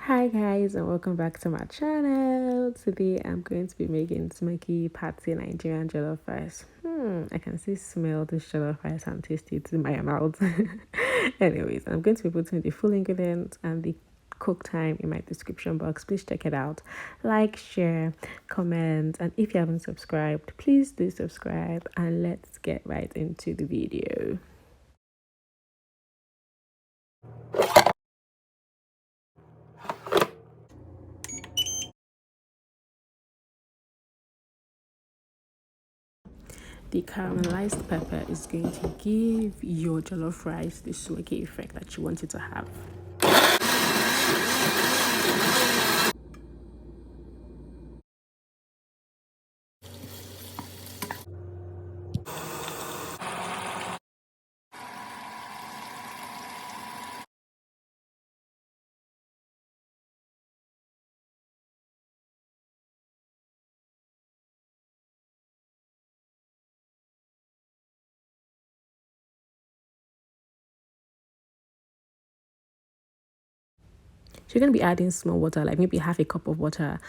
Hi guys, and welcome back to my channel. Today I'm going to be making smoky patty Nigerian jollof rice. I can still smell this jollof rice and taste it in my mouth. Anyways, I'm going to be putting the full ingredients and the cook time in my description box. Please check it out. Like, share, comment, and if you haven't subscribed, please do subscribe, and let's get right into the video. The caramelized pepper is going to give your jollof rice the smoky effect that you want it to have. So you're going to be adding small water, like maybe half a cup of water.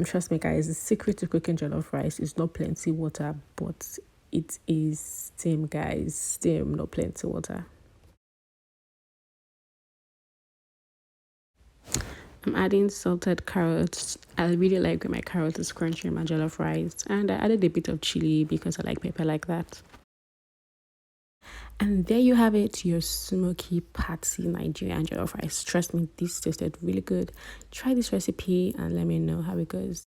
Trust me guys, the secret to cooking jollof rice is not plenty water, but it is steam, guys. Steam, not plenty water. I'm adding salted carrots. I really like when my carrot is crunchy in my jollof rice, and I added a bit of chili because I like pepper like that. And there you have it, your smoky patty Nigerian jollof rice. Trust me, this tasted really good. Try this recipe and let me know how it goes.